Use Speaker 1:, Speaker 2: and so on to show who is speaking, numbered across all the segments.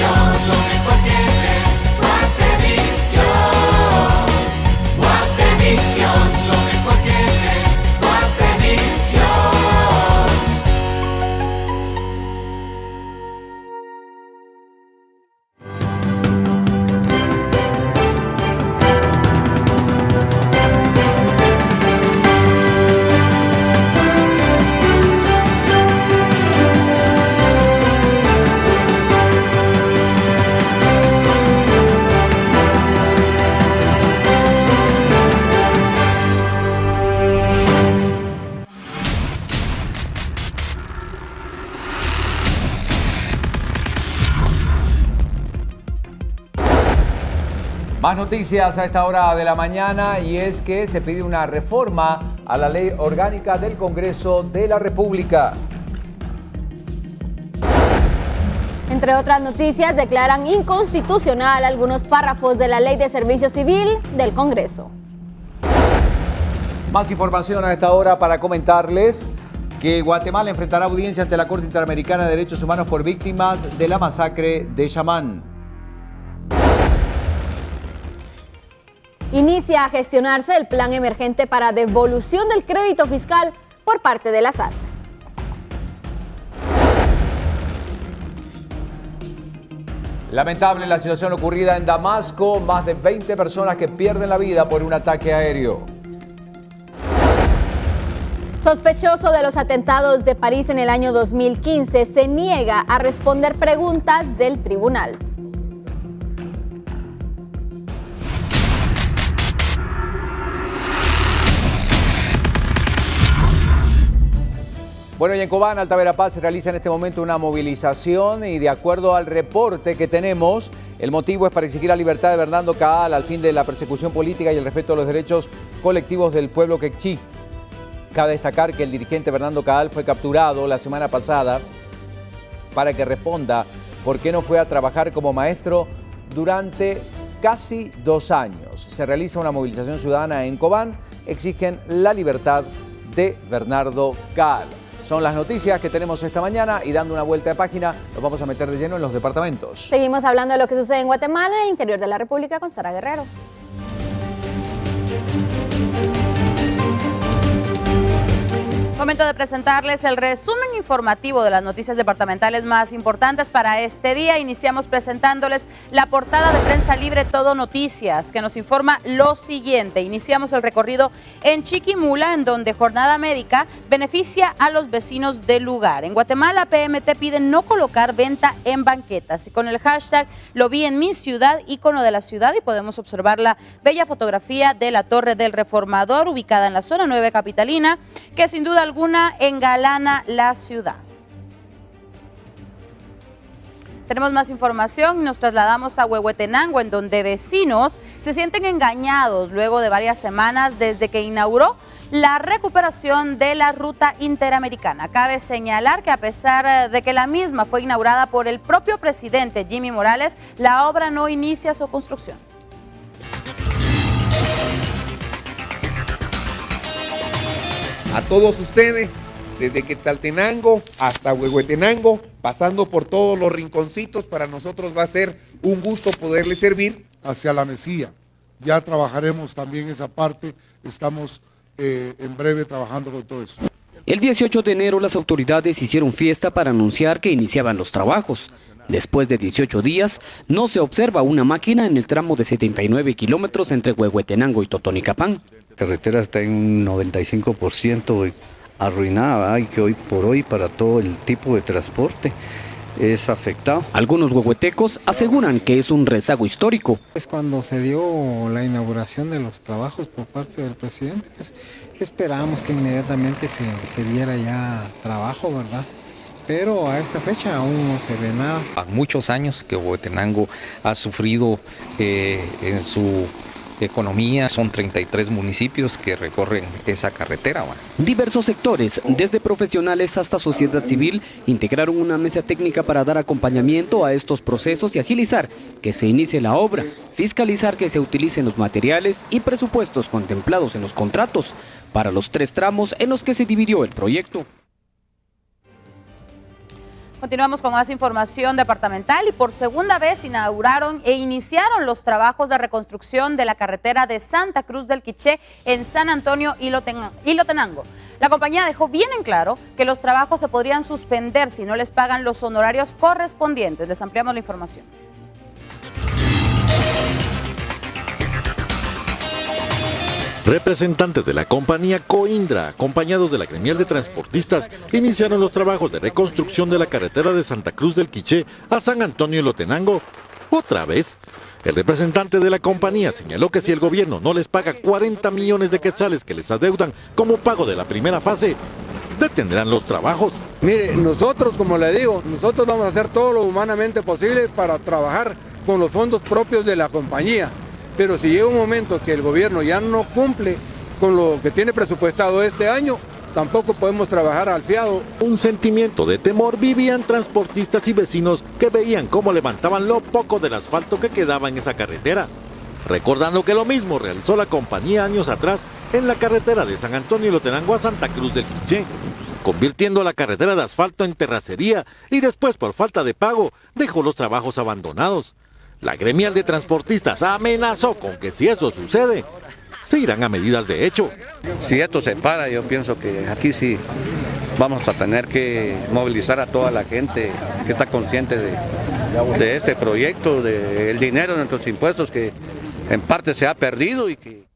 Speaker 1: lo mejor que ves. Guatevisión, lo mejor que ves. Guatevisión.
Speaker 2: Más noticias a esta hora de la mañana, y es que se pide una reforma a la ley orgánica del Congreso de la República.
Speaker 3: Entre otras noticias, declaran inconstitucional algunos párrafos de la Ley de Servicio Civil del Congreso.
Speaker 2: Más información a esta hora para comentarles que Guatemala enfrentará audiencia ante la Corte Interamericana de Derechos Humanos por víctimas de la masacre de Chamán.
Speaker 3: Inicia a gestionarse el plan emergente para devolución del crédito fiscal por parte de la SAT.
Speaker 2: Lamentable la situación ocurrida en Damasco, más de 20 personas que pierden la vida por un ataque aéreo.
Speaker 3: Sospechoso de los atentados de París en el año 2015, se niega a responder preguntas del tribunal.
Speaker 2: Bueno, y en Cobán, Alta Verapaz, se realiza en este momento una movilización, y de acuerdo al reporte que tenemos, el motivo es para exigir la libertad de Bernardo Caal al fin de la persecución política y el respeto a los derechos colectivos del pueblo quechí. Cabe destacar que el dirigente Bernardo Caal fue capturado la semana pasada para que responda por qué no fue a trabajar como maestro durante casi 2 años. Se realiza una movilización ciudadana en Cobán, exigen la libertad de Bernardo Caal. Son las noticias que tenemos esta mañana, y dando una vuelta de página nos vamos a meter de lleno en los departamentos.
Speaker 3: Seguimos hablando de lo que sucede en Guatemala, en el interior de la República, con Sara Guerrero.
Speaker 4: Momento de presentarles el resumen informativo de las noticias departamentales más importantes para este día. Iniciamos presentándoles la portada de Prensa Libre Todo Noticias, que nos informa lo siguiente. Iniciamos el recorrido en Chiquimula, en donde Jornada Médica beneficia a los vecinos del lugar. En Guatemala, PMT pide no colocar venta en banquetas, y con el hashtag Lo vi en mi ciudad, ícono de la ciudad, y podemos observar la bella fotografía de la Torre del Reformador, ubicada en la zona 9 capitalina, que sin duda alguna engalana la ciudad. Tenemos más información y nos trasladamos a Huehuetenango, en donde vecinos se sienten engañados luego de varias semanas desde que inauguró la recuperación de la ruta interamericana. Cabe señalar que a pesar de que la misma fue inaugurada por el propio presidente Jimmy Morales, la obra no inicia su construcción.
Speaker 5: A todos ustedes, desde Quetzaltenango hasta Huehuetenango, pasando por todos los rinconcitos, para nosotros va a ser un gusto poderles servir.
Speaker 6: Hacia la Mesía, ya trabajaremos también esa parte, estamos en breve trabajando con todo eso.
Speaker 7: El 18 de enero las autoridades hicieron fiesta para anunciar que iniciaban los trabajos. Después de 18 días, no se observa una máquina en el tramo de 79 kilómetros entre Huehuetenango y Totonicapán.
Speaker 8: La carretera está en un 95% arruinada, y que hoy por hoy para todo el tipo de transporte es afectado.
Speaker 7: Algunos huehuetecos aseguran que es un rezago histórico.
Speaker 9: Pues cuando se dio la inauguración de los trabajos por parte del presidente, pues esperábamos que inmediatamente se diera ya trabajo, ¿verdad? Pero a esta fecha aún no se ve nada.
Speaker 10: A muchos años que Huehuetenango ha sufrido en su economía, son 33 municipios que recorren esa carretera.
Speaker 7: Diversos sectores, desde profesionales hasta sociedad civil, integraron una mesa técnica para dar acompañamiento a estos procesos y agilizar que se inicie la obra, fiscalizar que se utilicen los materiales y presupuestos contemplados en los contratos para los 3 tramos en los que se dividió el proyecto.
Speaker 4: Continuamos con más información departamental y por segunda vez inauguraron e iniciaron los trabajos de reconstrucción de la carretera de Santa Cruz del Quiché en San Antonio y Lotenango. La compañía dejó bien en claro que los trabajos se podrían suspender si no les pagan los honorarios correspondientes. Les ampliamos la información.
Speaker 11: Representantes de la compañía Coindra, acompañados de la gremial de transportistas, iniciaron los trabajos de reconstrucción de la carretera de Santa Cruz del Quiché a San Antonio y Lotenango. Otra vez, el representante de la compañía señaló que si el gobierno no les paga 40 millones de quetzales que les adeudan como pago de la primera fase, detendrán los trabajos.
Speaker 12: Mire, nosotros, como le digo, nosotros vamos a hacer todo lo humanamente posible para trabajar con los fondos propios de la compañía. Pero si llega un momento que el gobierno ya no cumple con lo que tiene presupuestado este año, tampoco podemos trabajar al fiado.
Speaker 11: Un sentimiento de temor vivían transportistas y vecinos que veían cómo levantaban lo poco del asfalto que quedaba en esa carretera. Recordando que lo mismo realizó la compañía años atrás en la carretera de San Antonio y Lotenango a Santa Cruz del Quiché, convirtiendo la carretera de asfalto en terracería y después por falta de pago dejó los trabajos abandonados. La gremial de transportistas amenazó con que si eso sucede, se irán a medidas de hecho.
Speaker 13: Si esto se para, yo pienso que aquí sí vamos a tener que movilizar a toda la gente que está consciente de este proyecto, del dinero de nuestros impuestos que en parte se ha perdido y que...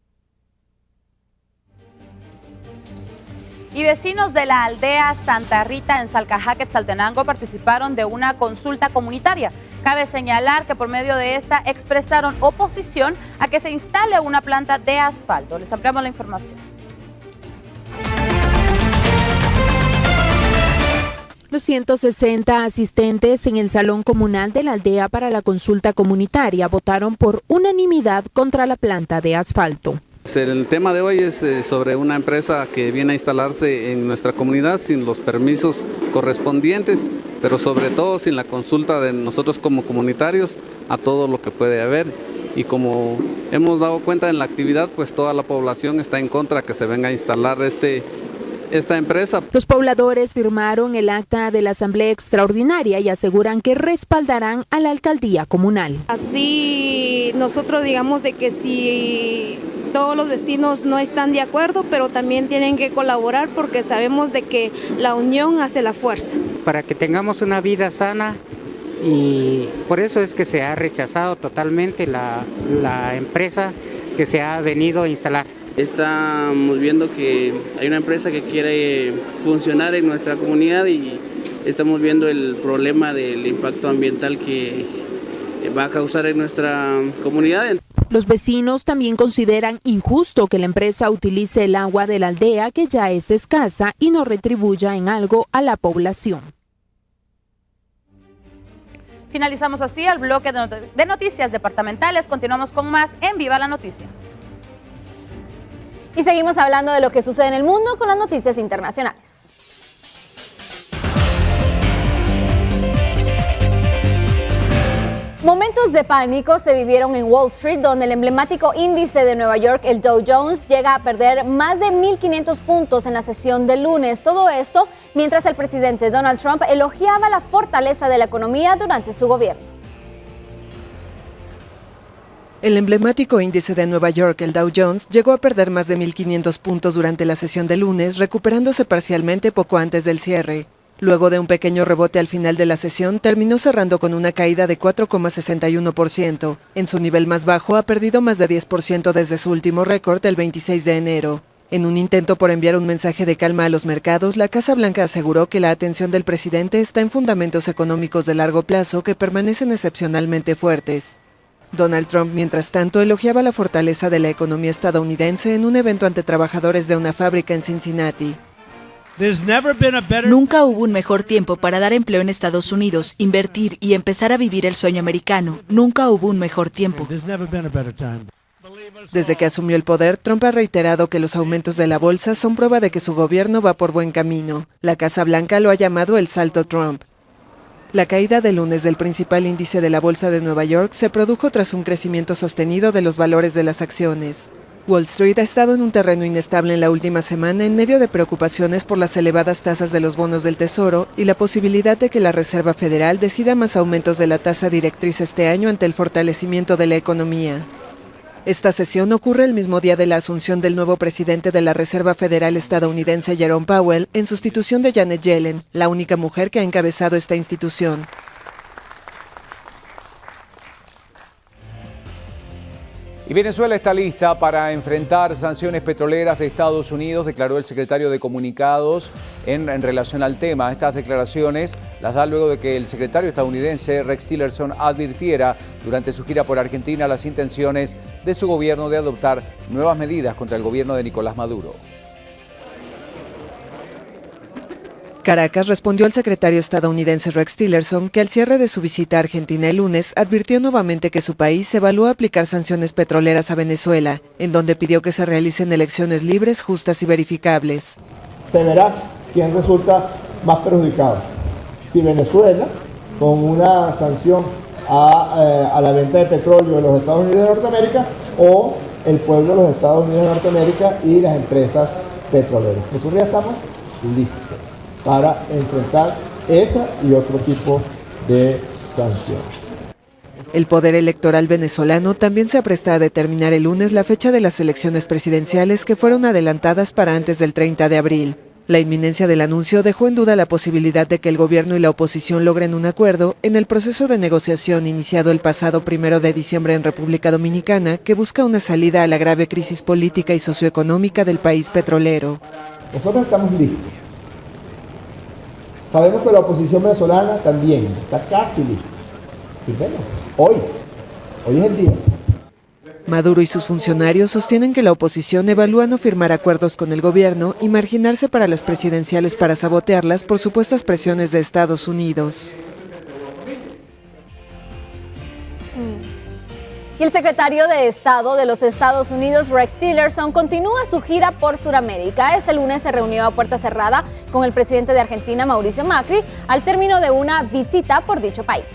Speaker 4: Y vecinos de la aldea Santa Rita en Salcajá, Quetzaltenango, participaron de una consulta comunitaria. Cabe señalar que por medio de esta expresaron oposición a que se instale una planta de asfalto. Les ampliamos la información.
Speaker 14: Los 160 asistentes en el Salón Comunal de la aldea para la consulta comunitaria votaron por unanimidad contra la planta de asfalto.
Speaker 15: El tema de hoy es sobre una empresa que viene a instalarse en nuestra comunidad sin los permisos correspondientes, pero sobre todo sin la consulta de nosotros como comunitarios a todo lo que puede haber. Y como hemos dado cuenta en la actividad, pues toda la población está en contra que se venga a instalar esta empresa.
Speaker 14: Los pobladores firmaron el acta de la asamblea extraordinaria y aseguran que respaldarán a la alcaldía comunal.
Speaker 16: Así nosotros digamos de que si todos los vecinos no están de acuerdo, pero también tienen que colaborar porque sabemos de que la unión hace la fuerza.
Speaker 17: Para que tengamos una vida sana, y por eso es que se ha rechazado totalmente la empresa que se ha venido a instalar.
Speaker 18: Estamos viendo que hay una empresa que quiere funcionar en nuestra comunidad y estamos viendo el problema del impacto ambiental que va a causar en nuestra comunidad.
Speaker 14: Los vecinos también consideran injusto que la empresa utilice el agua de la aldea, que ya es escasa, y no retribuya en algo a la población.
Speaker 4: Finalizamos así el bloque de noticias departamentales. Continuamos con más en Viva la Noticia.
Speaker 3: Y seguimos hablando de lo que sucede en el mundo con las noticias internacionales. Momentos de pánico se vivieron en Wall Street, donde el emblemático índice de Nueva York, el Dow Jones, llega a perder más de 1.500 puntos en la sesión del lunes. Todo esto mientras el presidente Donald Trump elogiaba la fortaleza de la economía durante su gobierno.
Speaker 19: El emblemático índice de Nueva York, el Dow Jones, llegó a perder más de 1.500 puntos durante la sesión del lunes, recuperándose parcialmente poco antes del cierre. Luego de un pequeño rebote al final de la sesión, terminó cerrando con una caída de 4,61%. En su nivel más bajo, ha perdido más de 10% desde su último récord el 26 de enero. En un intento por enviar un mensaje de calma a los mercados, la Casa Blanca aseguró que la atención del presidente está en fundamentos económicos de largo plazo que permanecen excepcionalmente fuertes. Donald Trump, mientras tanto, elogiaba la fortaleza de la economía estadounidense en un evento ante trabajadores de una fábrica en Cincinnati.
Speaker 20: Nunca hubo un mejor tiempo para dar empleo en Estados Unidos, invertir y empezar a vivir el sueño americano. Nunca hubo un mejor tiempo.
Speaker 19: Desde que asumió el poder, Trump ha reiterado que los aumentos de la bolsa son prueba de que su gobierno va por buen camino. La Casa Blanca lo ha llamado el salto Trump. La caída del lunes del principal índice de la bolsa de Nueva York se produjo tras un crecimiento sostenido de los valores de las acciones. Wall Street ha estado en un terreno inestable en la última semana en medio de preocupaciones por las elevadas tasas de los bonos del Tesoro y la posibilidad de que la Reserva Federal decida más aumentos de la tasa directriz este año ante el fortalecimiento de la economía. Esta sesión ocurre el mismo día de la asunción del nuevo presidente de la Reserva Federal estadounidense, Jerome Powell, en sustitución de Janet Yellen, la única mujer que ha encabezado esta institución.
Speaker 2: Y Venezuela está lista para enfrentar sanciones petroleras de Estados Unidos, declaró el secretario de Comunicados en relación al tema. Estas declaraciones las da luego de que el secretario estadounidense Rex Tillerson advirtiera durante su gira por Argentina las intenciones de su gobierno de adoptar nuevas medidas contra el gobierno de Nicolás Maduro.
Speaker 19: Caracas respondió al secretario estadounidense Rex Tillerson que al cierre de su visita a Argentina el lunes advirtió nuevamente que su país evalúa aplicar sanciones petroleras a Venezuela, en donde pidió que se realicen elecciones libres, justas y verificables.
Speaker 21: Se verá quién resulta más perjudicado. Si Venezuela, con una sanción a la venta de petróleo de los Estados Unidos de Norteamérica, o el pueblo de los Estados Unidos de Norteamérica y las empresas petroleras. Nosotros ya estamos listos para enfrentar esa y otro tipo de sanciones.
Speaker 19: El poder electoral venezolano también se apresta a determinar el lunes la fecha de las elecciones presidenciales que fueron adelantadas para antes del 30 de abril. La inminencia del anuncio dejó en duda la posibilidad de que el gobierno y la oposición logren un acuerdo en el proceso de negociación iniciado el pasado 1 de diciembre en República Dominicana, que busca una salida a la grave crisis política y socioeconómica del país petrolero.
Speaker 21: Nosotros estamos listos. Sabemos que la oposición venezolana también está casi lista. Y bueno, hoy es el día.
Speaker 19: Maduro y sus funcionarios sostienen que la oposición evalúa no firmar acuerdos con el gobierno y marginarse para las presidenciales para sabotearlas por supuestas presiones de Estados Unidos.
Speaker 3: Y el secretario de Estado de los Estados Unidos, Rex Tillerson, continúa su gira por Sudamérica. Este lunes se reunió a puerta cerrada con el presidente de Argentina, Mauricio Macri, al término de una visita por dicho país.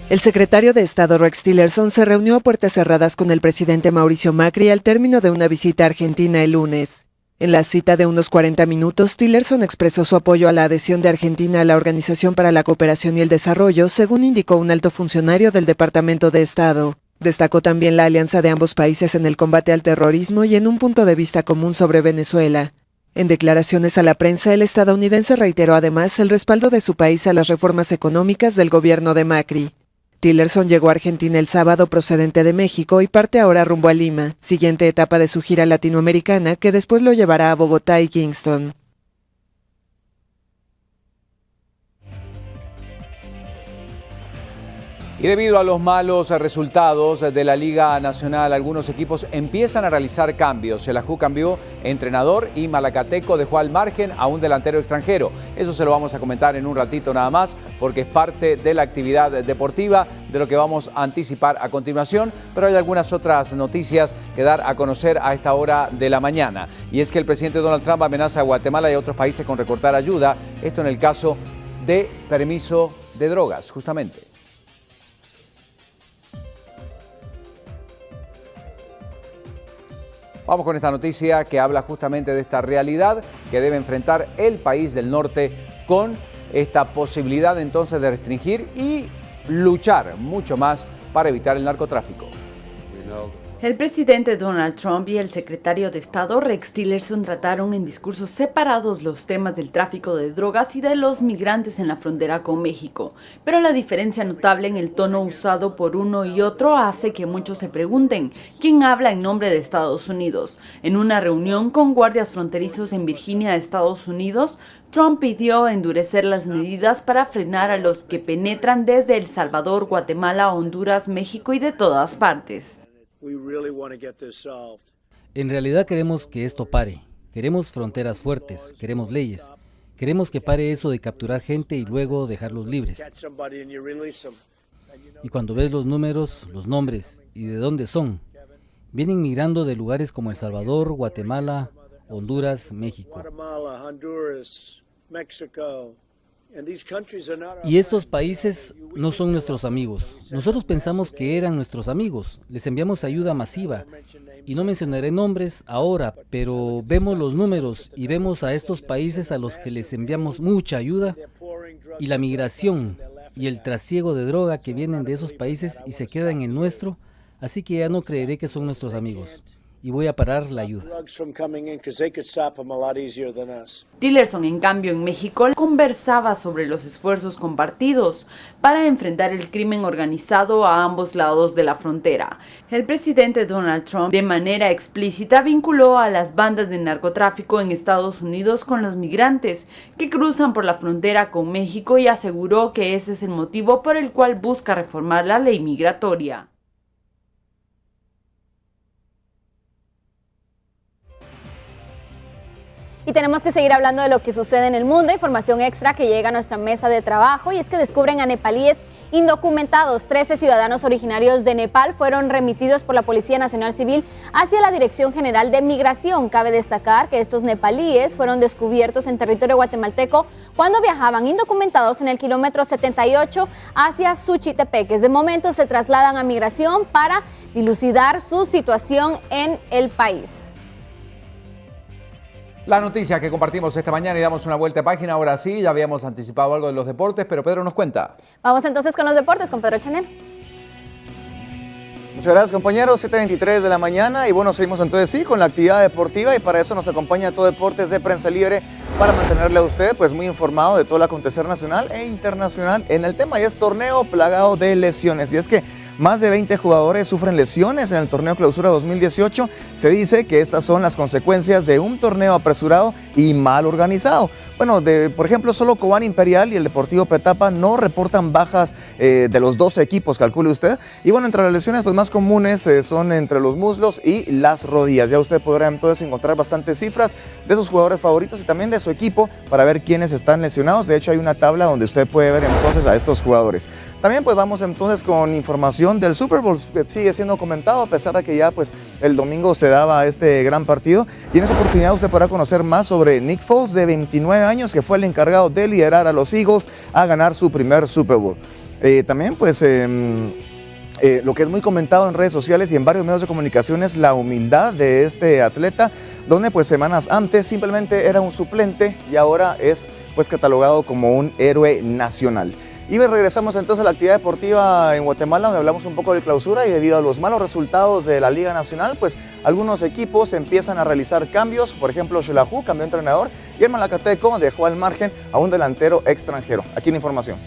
Speaker 19: El secretario de Estado Rex Tillerson se reunió a puertas cerradas con el presidente Mauricio Macri al término de una visita a Argentina el lunes. En la cita de unos 40 minutos, Tillerson expresó su apoyo a la adhesión de Argentina a la Organización para la Cooperación y el Desarrollo, según indicó un alto funcionario del Departamento de Estado. Destacó también la alianza de ambos países en el combate al terrorismo y en un punto de vista común sobre Venezuela. En declaraciones a la prensa, el estadounidense reiteró además el respaldo de su país a las reformas económicas del gobierno de Macri. Tillerson llegó a Argentina el sábado procedente de México y parte ahora rumbo a Lima, siguiente etapa de su gira latinoamericana que después lo llevará a Bogotá y Kingston.
Speaker 2: Y debido a los malos resultados de la Liga Nacional, algunos equipos empiezan a realizar cambios. El Ajú cambió entrenador y Malacateco dejó al margen a un delantero extranjero. Eso se lo vamos a comentar en un ratito nada más, porque es parte de la actividad deportiva de lo que vamos a anticipar a continuación. Pero hay algunas otras noticias que dar a conocer a esta hora de la mañana. Y es que el presidente Donald Trump amenaza a Guatemala y a otros países con recortar ayuda. Esto en el caso de permiso de drogas, justamente. Vamos con esta noticia que habla justamente de esta realidad que debe enfrentar el país del norte con esta posibilidad entonces de restringir y luchar mucho más para evitar el narcotráfico.
Speaker 22: El presidente Donald Trump y el secretario de Estado Rex Tillerson trataron en discursos separados los temas del tráfico de drogas y de los migrantes en la frontera con México, pero la diferencia notable en el tono usado por uno y otro hace que muchos se pregunten quién habla en nombre de Estados Unidos. En una reunión con guardias fronterizos en Virginia, Estados Unidos, Trump pidió endurecer las medidas para frenar a los que penetran desde El Salvador, Guatemala, Honduras, México y de todas partes.
Speaker 23: En realidad queremos que esto pare, queremos fronteras fuertes, queremos leyes, queremos que pare eso de capturar gente y luego dejarlos libres. Y cuando ves los números, los nombres y de dónde son, vienen migrando de lugares como El Salvador, Guatemala, Honduras, México. Y estos países no son nuestros amigos. Nosotros pensamos que eran nuestros amigos. Les enviamos ayuda masiva. Y no mencionaré nombres ahora, pero vemos los números y vemos a estos países a los que les enviamos mucha ayuda y la migración y el trasiego de droga que vienen de esos países y se queda en el nuestro, así que ya no creeré que son nuestros amigos. Y voy a parar la ayuda.
Speaker 22: Tillerson, en cambio, en México, conversaba sobre los esfuerzos compartidos para enfrentar el crimen organizado a ambos lados de la frontera. El presidente Donald Trump, de manera explícita, vinculó a las bandas de narcotráfico en Estados Unidos con los migrantes que cruzan por la frontera con México y aseguró que ese es el motivo por el cual busca reformar la ley migratoria.
Speaker 3: Y tenemos que seguir hablando de lo que sucede en el mundo. Información extra que llega a nuestra mesa de trabajo y es que descubren a nepalíes indocumentados. 13 ciudadanos originarios de Nepal fueron remitidos por la Policía Nacional Civil hacia la Dirección General de Migración. Cabe destacar que estos nepalíes fueron descubiertos en territorio guatemalteco cuando viajaban indocumentados en el kilómetro 78 hacia Suchitepeques. De momento se trasladan a Migración para dilucidar su situación en el país.
Speaker 2: La noticia que compartimos esta mañana y damos una vuelta de página, ahora sí, ya habíamos anticipado algo de los deportes, pero Pedro nos cuenta.
Speaker 3: Vamos entonces con los deportes con Pedro Chanel.
Speaker 1: Muchas gracias, compañeros, 7:23 de la mañana y bueno, seguimos entonces sí con la actividad deportiva y para eso nos acompaña Todo Deportes de Prensa Libre para mantenerle a usted pues muy informado de todo el acontecer nacional e internacional en el tema y es torneo plagado de lesiones y es que más de 20 jugadores sufren lesiones en el torneo Clausura 2018. Se dice que estas son las consecuencias de un torneo apresurado y mal organizado. Bueno, por ejemplo, solo Cobán Imperial y el Deportivo Petapa no reportan bajas de los 12 equipos, calcule usted. Y bueno, entre las lesiones pues, más comunes son entre los muslos y las rodillas. Ya usted podrá entonces encontrar bastantes cifras de sus jugadores favoritos y también de su equipo para ver quiénes están lesionados. De hecho, hay una tabla donde usted puede ver entonces a estos jugadores. También pues vamos entonces con información del Super Bowl, que sigue siendo comentado a pesar de que ya pues el domingo se daba este gran partido. Y en esta oportunidad usted podrá conocer más sobre Nick Foles, de 29 años, que fue el encargado de liderar a los Eagles a ganar su primer Super Bowl. También pues lo que es muy comentado en redes sociales y en varios medios de comunicación es la humildad de este atleta, donde pues semanas antes simplemente era un suplente y ahora es pues catalogado como un héroe nacional. Y regresamos entonces a la actividad deportiva en Guatemala, donde hablamos un poco de clausura y debido a los malos resultados de la Liga Nacional, pues algunos equipos empiezan a realizar cambios. Por ejemplo, Xelajú cambió de entrenador y el Malacateco dejó al margen a un delantero extranjero. Aquí la información.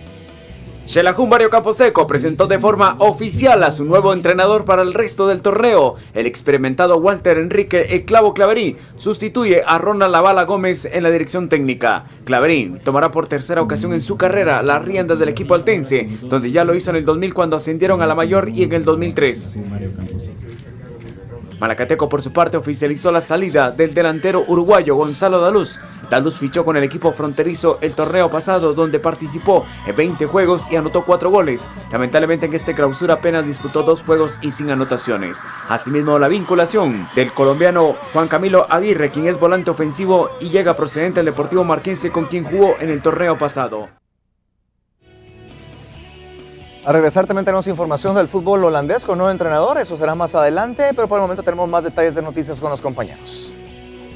Speaker 5: Xelajú Mario Camposeco presentó de forma oficial a su nuevo entrenador para el resto del torneo. El experimentado Walter Enrique El Clavo Claverín sustituye a Ronald Lavala Gómez en la dirección técnica. Claverín tomará por tercera ocasión en su carrera las riendas del equipo altense, donde ya lo hizo en el 2000 cuando ascendieron a la mayor y en el 2003. Malacateco por su parte oficializó la salida del delantero uruguayo Gonzalo Daluz. Daluz fichó con el equipo fronterizo el torneo pasado, donde participó en 20 juegos y anotó 4 goles. Lamentablemente en este clausura apenas disputó 2 juegos y sin anotaciones. Asimismo la vinculación del colombiano Juan Camilo Aguirre, quien es volante ofensivo y llega procedente del Deportivo Marquense, con quien jugó en el torneo pasado.
Speaker 1: A regresar también tenemos información del fútbol holandés con nuevo entrenador, eso será más adelante, pero por el momento tenemos más detalles de noticias con los compañeros.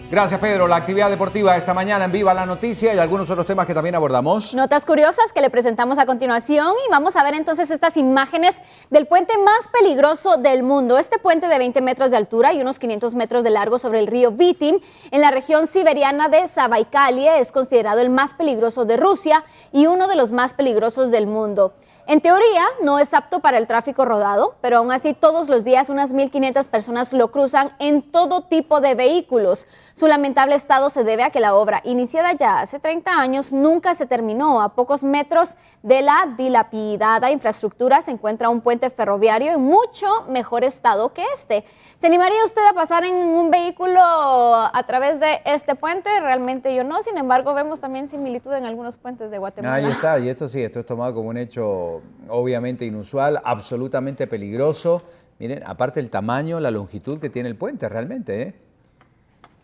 Speaker 2: Gracias, Pedro. La actividad deportiva esta mañana en Viva la Noticia y algunos otros temas que también abordamos.
Speaker 3: Notas curiosas que le presentamos a continuación y vamos a ver entonces estas imágenes del puente más peligroso del mundo. Este puente de 20 metros de altura y unos 500 metros de largo sobre el río Vitim en la región siberiana de Zabaikalie es considerado el más peligroso de Rusia y uno de los más peligrosos del mundo. En teoría, no es apto para el tráfico rodado, pero aún así todos los días unas 1.500 personas lo cruzan en todo tipo de vehículos. Su lamentable estado se debe a que la obra, iniciada ya hace 30 años, nunca se terminó. A pocos metros de la dilapidada infraestructura se encuentra un puente ferroviario en mucho mejor estado que este. ¿Se animaría usted a pasar en un vehículo a través de este puente? Realmente yo no, sin embargo vemos también similitud en algunos puentes de Guatemala.
Speaker 2: Ahí está, y esto sí, esto es tomado como un hecho obviamente inusual, absolutamente peligroso. Miren, aparte el tamaño, la longitud que tiene el puente realmente,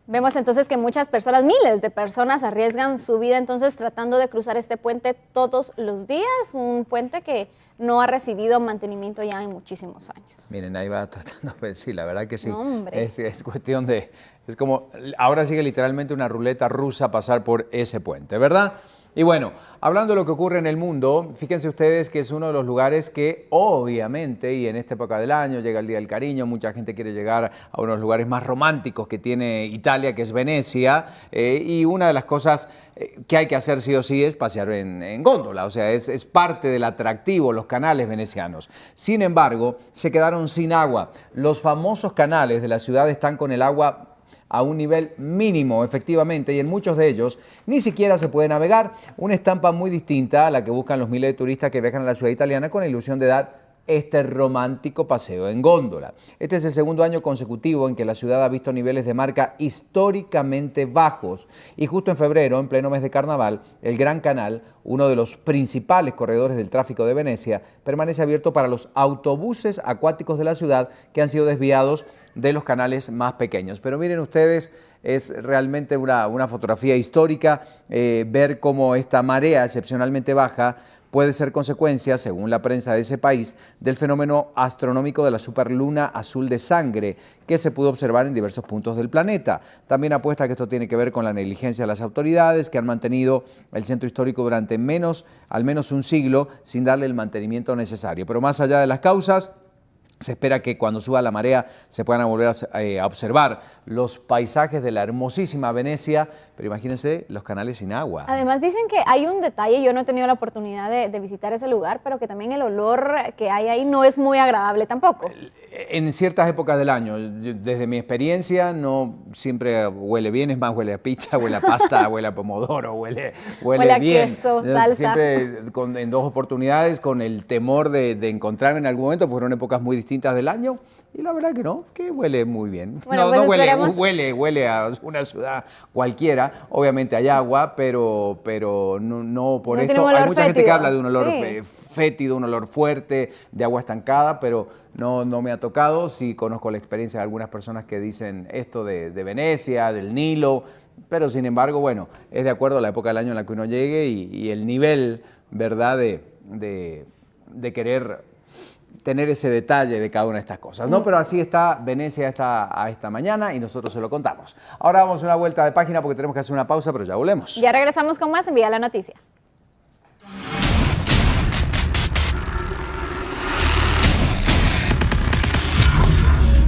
Speaker 3: Vemos entonces que muchas personas, miles de personas arriesgan su vida entonces tratando de cruzar este puente todos los días, un puente que no ha recibido mantenimiento ya en muchísimos años.
Speaker 2: Miren, ahí va tratando, pues sí, la verdad que sí.
Speaker 3: No, hombre.
Speaker 2: Es cuestión de, es como, ahora sigue literalmente una ruleta rusa pasar por ese puente, ¿verdad? Y bueno, hablando de lo que ocurre en el mundo, fíjense ustedes que es uno de los lugares que obviamente, y en esta época del año llega el Día del Cariño, mucha gente quiere llegar a uno de los lugares más románticos que tiene Italia, que es Venecia, y una de las cosas que hay que hacer sí o sí es pasear en góndola, o sea, es parte del atractivo, los canales venecianos. Sin embargo, se quedaron sin agua. Los famosos canales de la ciudad están con el agua a un nivel mínimo, efectivamente, y en muchos de ellos ni siquiera se puede navegar. Una estampa muy distinta a la que buscan los miles de turistas que viajan a la ciudad italiana con la ilusión de dar este romántico paseo en góndola. Este es el segundo año consecutivo en que la ciudad ha visto niveles de marca históricamente bajos. Y justo en febrero, en pleno mes de carnaval, el Gran Canal, uno de los principales corredores del tráfico de Venecia, permanece abierto para los autobuses acuáticos de la ciudad que han sido desviados de los canales más pequeños. Pero miren ustedes, es realmente una fotografía histórica, ver cómo esta marea excepcionalmente baja puede ser consecuencia, según la prensa de ese país, del fenómeno astronómico de la superluna azul de sangre, que se pudo observar en diversos puntos del planeta. También apuesta que esto tiene que ver con la negligencia de las autoridades, que han mantenido el centro histórico durante al menos un siglo sin darle el mantenimiento necesario. Pero más allá de las causas, se espera que cuando suba la marea se puedan volver a observar los paisajes de la hermosísima Venecia, pero imagínense los canales sin agua.
Speaker 3: Además dicen que hay un detalle, yo no he tenido la oportunidad de visitar ese lugar, pero que también el olor que hay ahí no es muy agradable tampoco.
Speaker 2: En ciertas épocas del año, desde mi experiencia, no siempre huele bien, es más, huele a pizza, huele a pasta, huele a pomodoro, huele
Speaker 3: a
Speaker 2: bien.
Speaker 3: Queso, salsa.
Speaker 2: Siempre en dos oportunidades con el temor de encontrarme en algún momento, fueron épocas muy distintas del año, y la verdad que no, que huele muy bien.
Speaker 3: Bueno,
Speaker 2: no
Speaker 3: pues
Speaker 2: huele a una ciudad cualquiera, obviamente hay agua, pero no por esto. Hay mucha gente que habla de un olor fétido, un olor fuerte, de agua estancada, pero no me ha tocado. Sí conozco la experiencia de algunas personas que dicen esto de Venecia, del Nilo, pero sin embargo, bueno, es de acuerdo a la época del año en la que uno llegue y el nivel, ¿verdad?, de querer tener ese detalle de cada una de estas cosas, ¿no? Pero así está Venecia a esta mañana y nosotros se lo contamos. Ahora vamos a una vuelta de página porque tenemos que hacer una pausa, pero ya volvemos.
Speaker 3: Ya regresamos con más, envía la noticia.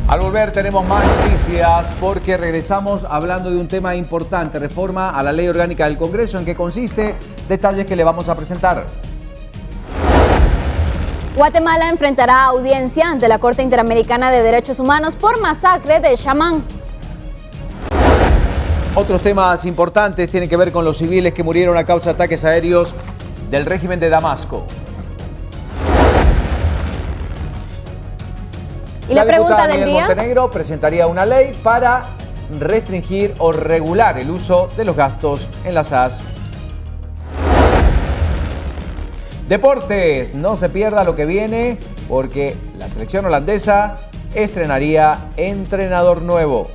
Speaker 2: Al volver tenemos más noticias porque regresamos hablando de un tema importante, reforma a la Ley Orgánica del Congreso. ¿En qué consiste? Detalles que le vamos a presentar.
Speaker 3: Guatemala enfrentará audiencia ante la Corte Interamericana de Derechos Humanos por masacre de Chamán.
Speaker 2: Otros temas importantes tienen que ver con los civiles que murieron a causa de ataques aéreos del régimen de Damasco.
Speaker 3: Y la pregunta del día.
Speaker 2: Montenegro presentaría una ley para restringir o regular el uso de los gastos en la SAS. Deportes, no se pierda lo que viene porque la selección holandesa estrenaría entrenador nuevo.